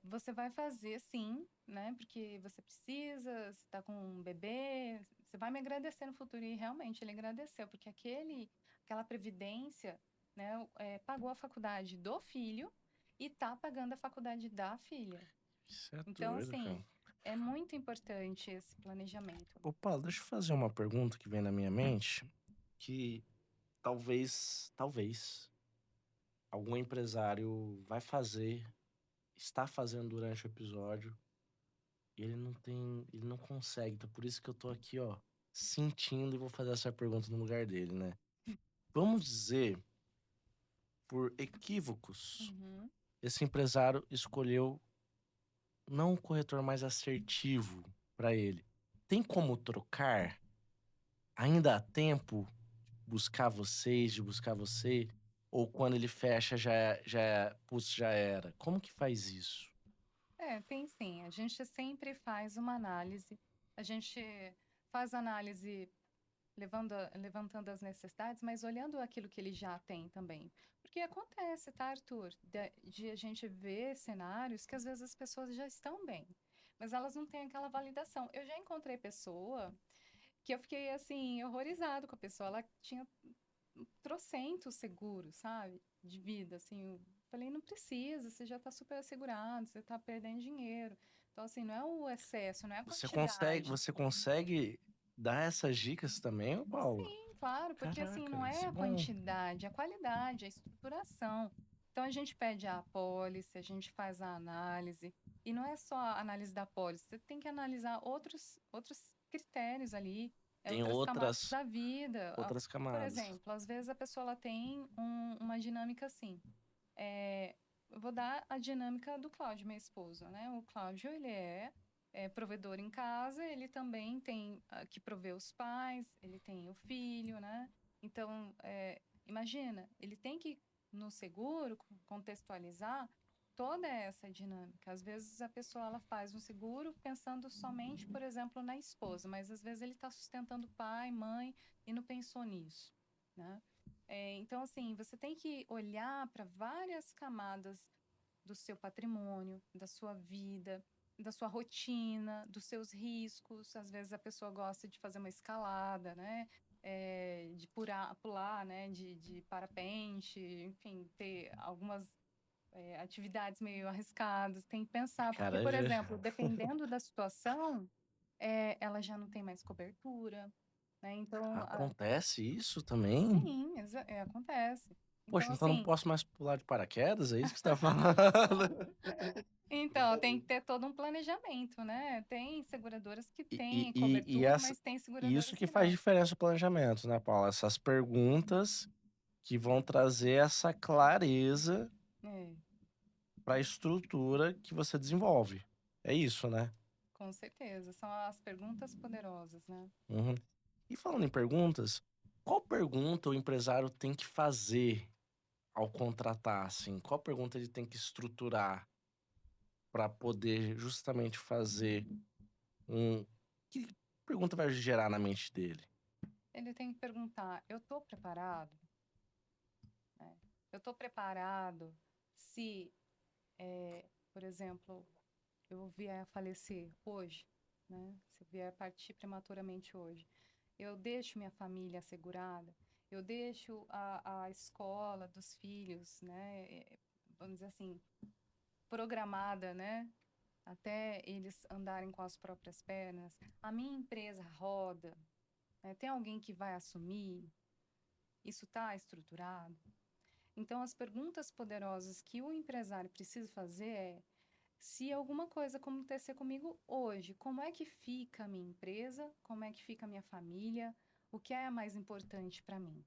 Você vai fazer sim, né? Porque você precisa, você está com um bebê, você vai me agradecer no futuro. E realmente ele agradeceu, porque aquela previdência, né, pagou a faculdade do filho e tá pagando a faculdade da filha. Isso é Então, doido, assim, cara. é muito importante esse planejamento. Ô, Paulo, deixa eu fazer uma pergunta que vem na minha mente, que talvez, algum empresário vai fazer, está fazendo durante o episódio, e ele não consegue. Então, por isso que eu tô aqui, ó, sentindo e vou fazer essa pergunta no lugar dele, né? Vamos dizer, por equívocos, Uhum. esse empresário escolheu não um corretor mais assertivo para ele. Tem como trocar? Ainda há tempo de buscar você? Ou quando ele fecha putz, já era? Como que faz isso? Tem sim. A gente sempre faz uma análise. A gente faz análise levantando as necessidades, mas olhando aquilo que ele já tem também. Porque acontece, tá, Arthur? De a gente ver cenários que às vezes as pessoas já estão bem, mas elas não têm aquela validação. Eu já encontrei pessoa que eu fiquei assim, horrorizado com a pessoa. Ela tinha trocentos seguros, sabe? De vida, assim. Eu falei, não precisa, você já está super assegurado, você está perdendo dinheiro. Então, assim, não é o excesso, não é a quantidade. Você consegue dar essas dicas também, ô Paulo? Sim, claro, porque assim, Caraca, não é isso é a bom. quantidade, é a qualidade, a estruturação. Então, a gente pede a apólice, a gente faz a análise, e não é só a análise da apólice, você tem que analisar outros critérios ali, Tem outras camadas outras da vida. outras Por camadas. exemplo, às vezes a pessoa ela tem uma dinâmica assim. Eu vou dar a dinâmica do Cláudio, meu esposo, né? O Cláudio, ele é provedor em casa, ele também tem que prover os pais, ele tem o filho, né? Então, imagina, ele tem que, no seguro, contextualizar toda essa dinâmica. Às vezes a pessoa ela faz um seguro pensando somente, por exemplo, na esposa, mas às vezes ele está sustentando pai, mãe e não pensou nisso, né? Então, assim, você tem que olhar para várias camadas do seu patrimônio, da sua vida, da sua rotina, dos seus riscos. Às vezes a pessoa gosta de fazer uma escalada, né? De pular, né? De parapente, enfim, ter algumas atividades meio arriscadas. Tem que pensar, porque, Cara, por exemplo, dependendo da situação, ela já não tem mais cobertura, né? Então, acontece isso também? sim, acontece. Então, Poxa, então eu não assim, posso mais pular de paraquedas? É isso que você tá falando? então, tem que ter todo um planejamento, né? Tem seguradoras que E, e, têm e, e cobertura, essa, mas tem e isso seguradoras que que faz não. diferença no planejamento, né, Paula? Essas perguntas que vão trazer essa clareza É, para a estrutura que você desenvolve. É isso, né? com certeza. São as perguntas poderosas, né? Uhum. E falando em perguntas, qual pergunta o empresário tem que fazer ao contratar, assim? Qual pergunta ele tem que estruturar para poder justamente fazer um... Que pergunta vai gerar na mente dele? Ele tem que perguntar: eu estou preparado? Né? Eu estou preparado se, por exemplo, eu vier a falecer hoje, né? Se eu vier a partir prematuramente hoje, eu deixo minha família assegurada? Eu deixo a escola dos filhos, né? Vamos dizer assim, programada, né? Até eles andarem com as próprias pernas. A minha empresa roda, né? Tem alguém que vai assumir? Isso está estruturado? Então, as perguntas poderosas que o empresário precisa fazer é: se alguma coisa acontecer comigo hoje, como é que fica a minha empresa? Como é que fica a minha família? O que é mais importante para mim?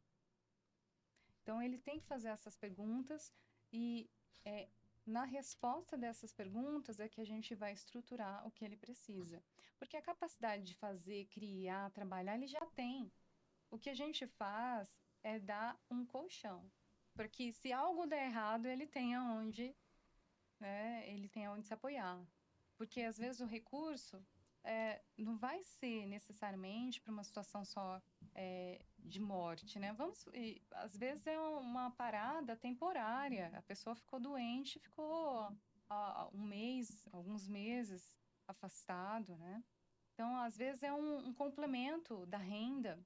Então, ele tem que fazer essas perguntas e é, na resposta dessas perguntas é que a gente vai estruturar o que ele precisa. Porque a capacidade de fazer, criar, trabalhar, ele já tem. O que a gente faz é dar um colchão. Porque se algo der errado, ele tem aonde se apoiar. Porque às vezes o recurso não vai ser necessariamente para uma situação só de morte, né? Às vezes é uma parada temporária. A pessoa ficou doente, ficou um mês, alguns meses afastado, né? Então, às vezes é um complemento da renda,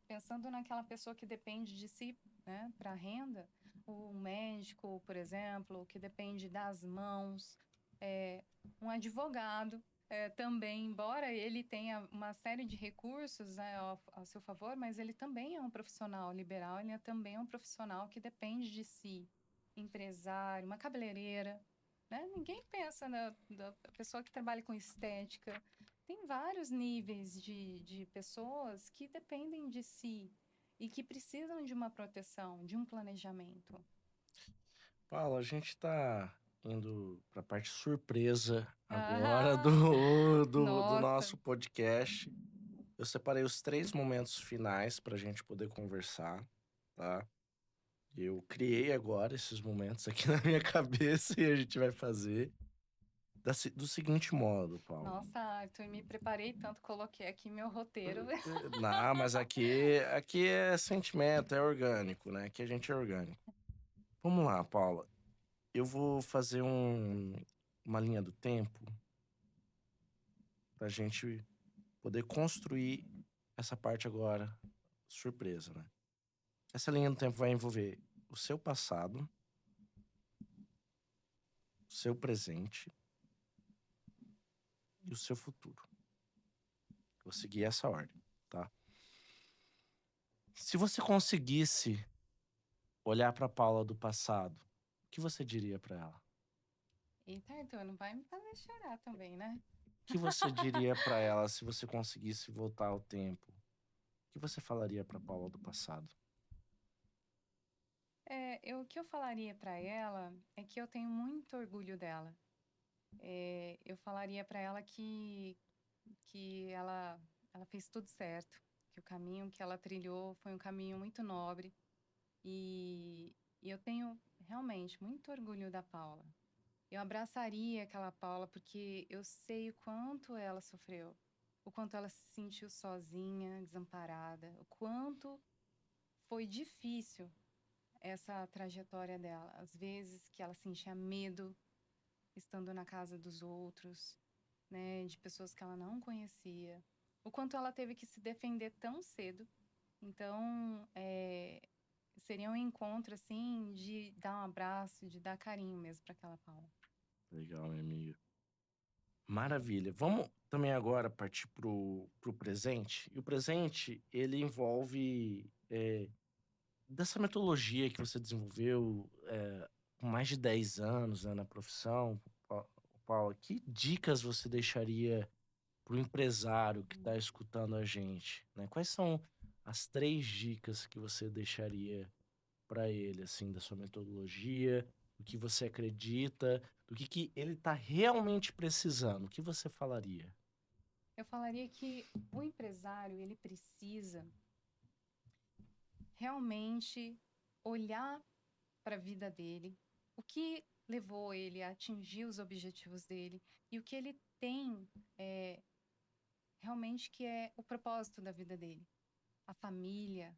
pensando naquela pessoa que depende de si, né, para a renda, o médico, por exemplo, que depende das mãos, um advogado também, embora ele tenha uma série de recursos, né, ao seu favor, mas ele também é um profissional liberal, ele também é um profissional que depende de si, empresário, uma cabeleireira, né? Ninguém pensa da pessoa que trabalha com estética, tem vários níveis de pessoas que dependem de si e que precisam de uma proteção, de um planejamento. Paulo, a gente tá indo para a parte surpresa agora Ah, do nossa, nosso podcast. Eu separei os 3 momentos finais para a gente poder conversar, tá? Eu criei agora esses momentos aqui na minha cabeça e a gente vai fazer do seguinte modo, Paulo. nossa, Arthur, me preparei tanto, coloquei aqui meu roteiro. Não, mas aqui é sentimento, é orgânico, né? Aqui a gente é orgânico. Vamos lá, Paula. Eu vou fazer uma linha do tempo pra gente poder construir essa parte agora, surpresa, né? Essa linha do tempo vai envolver o seu passado, o seu presente e o seu futuro. Vou seguir essa ordem, tá? Se você conseguisse olhar pra Paula do passado, o que você diria pra ela? Eita, Arthur, não vai me fazer chorar também, né? O que você diria pra ela se você conseguisse voltar ao tempo? O que você falaria pra Paula do passado? O que eu falaria para ela é que eu tenho muito orgulho dela. Eu falaria para ela que ela fez tudo certo, que o caminho que ela trilhou foi um caminho muito nobre e eu tenho realmente muito orgulho da Paula. Eu abraçaria aquela Paula porque eu sei o quanto ela sofreu, o quanto ela se sentiu sozinha, desamparada, o quanto foi difícil essa trajetória dela. Às vezes que ela sentia medo estando na casa dos outros, né, de pessoas que ela não conhecia, o quanto ela teve que se defender tão cedo. Então, seria um encontro assim de dar um abraço, de dar carinho mesmo para aquela Paula. Legal, minha amiga. Maravilha. Vamos também agora partir pro presente. E o presente, ele envolve dessa metodologia que você desenvolveu com mais de 10 anos, né, na profissão, Paula, que dicas você deixaria pro empresário que está escutando a gente, né? Quais são as 3 dicas que você deixaria para ele, assim, da sua metodologia, do que você acredita, do que ele está realmente precisando? O que você falaria? Eu falaria que o empresário, ele precisa realmente olhar para a vida dele, o que levou ele a atingir os objetivos dele e o que ele tem realmente que é o propósito da vida dele. A família,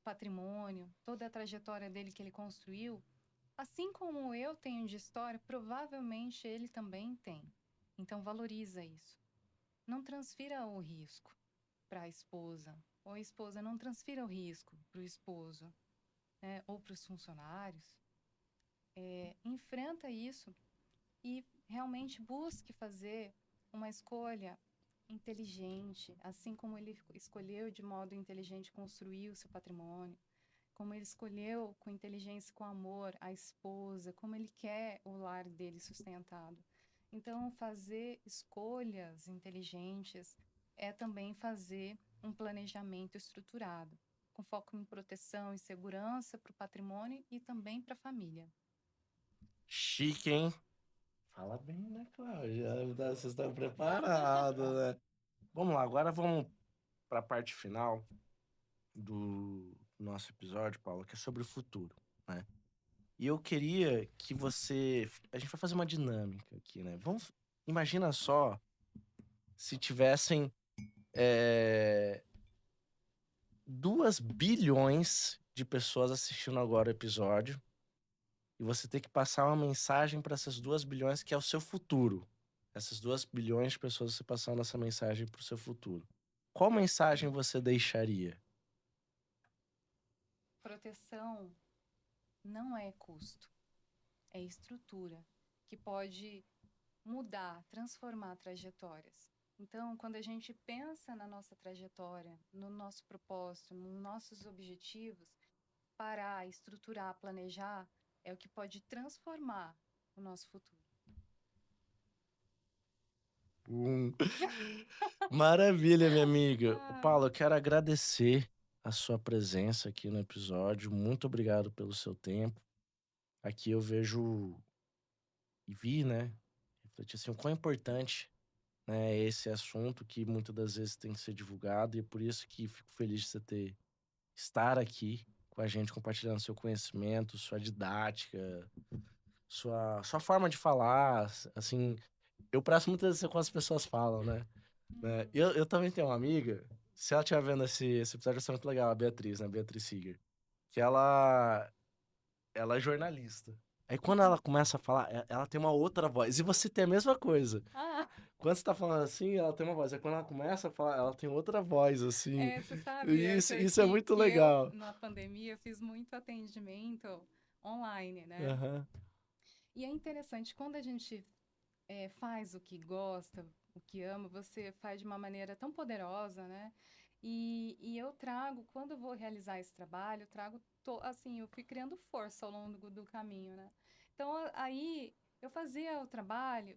o patrimônio, toda a trajetória dele que ele construiu, assim como eu tenho de história, provavelmente ele também tem. Então valoriza isso. Não transfira o risco para a esposa, ou a esposa não transfira o risco para o esposo, né, ou para os funcionários. Enfrenta isso e realmente busque fazer uma escolha inteligente, assim como ele escolheu de modo inteligente construir o seu patrimônio, como ele escolheu com inteligência, com amor a esposa, como ele quer o lar dele sustentado. Então, fazer escolhas inteligentes é também fazer um planejamento estruturado, com foco em proteção e segurança para o patrimônio e também para a família. Chique, hein? Fala bem, né, Cláudia? Vocês estão preparados, né? Vamos lá, agora vamos para a parte final do nosso episódio, Paulo, que é sobre o futuro, né? E eu queria que você. A gente vai fazer uma dinâmica aqui, né? Imagina só se tivessem 2 bilhões de pessoas assistindo agora o episódio e você ter que passar uma mensagem para essas 2 bilhões que é o seu futuro. Essas 2 bilhões de pessoas você passando essa mensagem para o seu futuro. Qual mensagem você deixaria? Proteção não é custo, é estrutura que pode mudar, transformar trajetórias. Então, quando a gente pensa na nossa trajetória, no nosso propósito, nos nossos objetivos, parar, estruturar, planejar, é o que pode transformar o nosso futuro. Hum. Maravilha, minha amiga. Ah, Paulo, eu quero agradecer a sua presença aqui no episódio. Muito obrigado pelo seu tempo. Aqui eu vejo e vi, né, refletir assim, o quão importante, né, esse assunto que muitas das vezes tem que ser divulgado e é por isso que fico feliz de você estar aqui com a gente compartilhando seu conhecimento, sua didática, sua forma de falar, assim, eu presto muita atenção com as pessoas falam, né? Eu também tenho uma amiga, se ela estiver vendo esse episódio, vai ser muito legal, a Beatriz, né? Beatriz Seeger. Que ela é jornalista. Aí quando ela começa a falar, ela tem uma outra voz. E você tem a mesma coisa. ah, Quando você tá falando assim, ela tem uma voz. Aí quando ela começa a falar, ela tem outra voz, assim. você sabe E isso é que, muito que eu, legal. na pandemia, fiz muito atendimento online, né? Aham. E é interessante, quando a gente faz o que gosta, o que ama, você faz de uma maneira tão poderosa, né? E eu trago, quando eu vou realizar esse trabalho, eu trago, assim, eu fui criando força ao longo do caminho, né? Então, aí, eu fazia o trabalho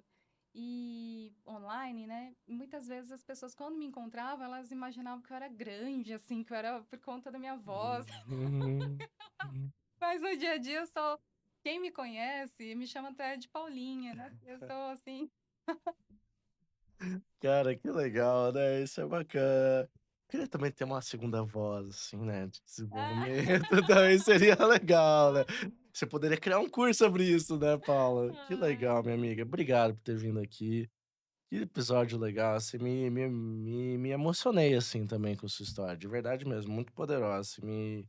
e online, né? Muitas vezes as pessoas, quando me encontravam, elas imaginavam que eu era grande, assim, que eu era por conta da minha voz. Uhum. Uhum. Mas no dia a dia, só quem me conhece me chama até de Paulinha, né? Eu sou assim. Cara, que legal, né? Isso é bacana. Queria também ter uma segunda voz, assim, né? De desenvolvimento também seria legal, né? Você poderia criar um curso sobre isso, né, Paula? Que Ai, legal, minha amiga. Obrigado por ter vindo aqui. Que episódio legal. Assim, me emocionei, assim, também com sua história. De verdade mesmo, muito poderosa. Assim,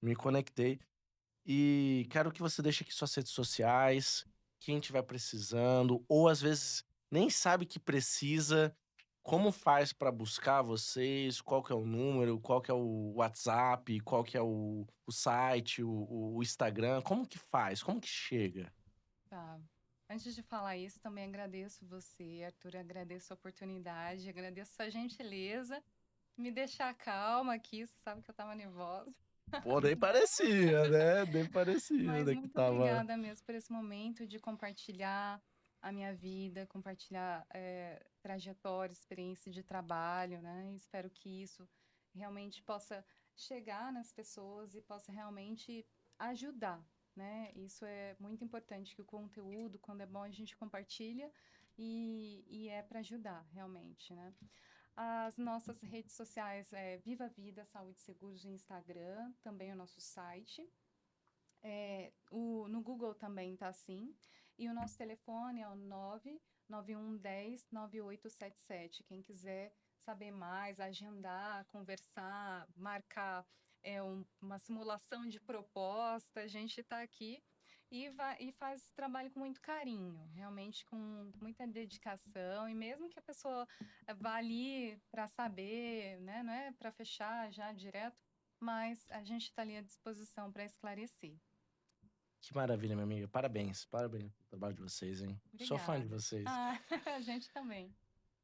me conectei. E quero que você deixe aqui suas redes sociais, quem estiver precisando, ou às vezes nem sabe que precisa, como faz para buscar vocês, qual que é o número, qual que é o WhatsApp, qual que é o site, o Instagram, como que faz, como que chega? tá. Antes de falar isso, também agradeço você, Arthur, agradeço a oportunidade, agradeço a gentileza, me deixar calma aqui, você sabe que eu tava nervosa, Pô, nem parecia, né? Nem parecia, mas né, que muito tava. obrigada mesmo por esse momento de compartilhar a minha vida, compartilhar trajetória, experiência de trabalho, né? E espero que isso realmente possa chegar nas pessoas e possa realmente ajudar, né? Isso é muito importante, que o conteúdo, quando é bom, a gente compartilha e é para ajudar, realmente, né? As nossas redes sociais é Viva Vida Saúde e Seguros no Instagram, também o nosso site. No Google também tá assim. E o nosso telefone é o 99110 9877. Quem quiser saber mais, agendar, conversar, marcar uma simulação de proposta, a gente está aqui e faz esse trabalho com muito carinho, realmente com muita dedicação. E mesmo que a pessoa vá ali para saber, né, não é para fechar já direto, mas a gente está ali à disposição para esclarecer. Que maravilha, minha amiga. Parabéns, parabéns pelo trabalho de vocês, hein? Sou fã de Obrigada. vocês. Ah, a gente também.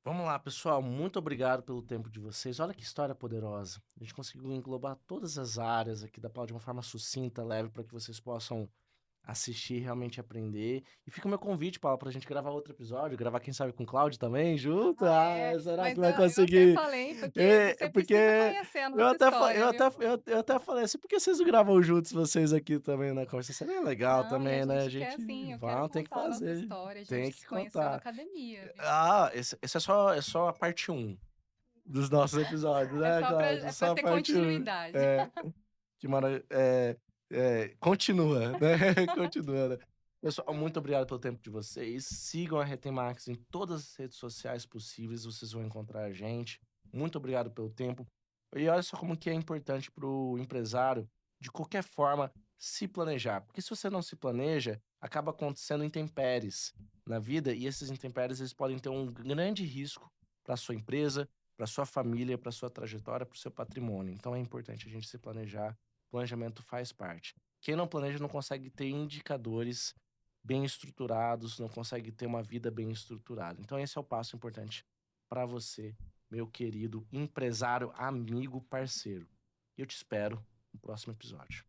Vamos lá, pessoal. Muito obrigado pelo tempo de vocês. Olha que história poderosa. A gente conseguiu englobar todas as áreas aqui da Paula de uma forma sucinta, leve, para que vocês possam assistir, realmente aprender. E fica o meu convite, Paula, pra gente gravar outro episódio, gravar, quem sabe, com o Cláudio também, junto. Ah, é. Será que Mas vai eu até conseguir? falei, porque É, você porque precisa conhecer a nossa história, viu? eu até falei assim, por que vocês não gravam juntos, vocês aqui também na conversa? Seria legal Não, e a também, né? A gente quer gente sim, eu quero vai, tem que contar a nossa fazer, história. A tem gente que se conheceu na contar. academia, viu? Ah, esse é só a parte um. dos nossos episódios, né, Cláudio? É pra Só a ter parte 1. continuidade. É, que continua, né? Continua, né? Pessoal, muito obrigado pelo tempo de vocês. Sigam a Retemax em todas as redes sociais possíveis, vocês vão encontrar a gente. Muito obrigado pelo tempo. E olha só como que é importante para o empresário, de qualquer forma, se planejar. Porque se você não se planeja, acaba acontecendo intempéries na vida, e esses intempéries eles podem ter um grande risco para sua empresa, para sua família, para sua trajetória, para o seu patrimônio. Então é importante a gente se planejar. Planejamento faz parte. Quem não planeja não consegue ter indicadores bem estruturados, não consegue ter uma vida bem estruturada. Então esse é o passo importante para você, meu querido empresário, amigo, parceiro. Eu te espero no próximo episódio.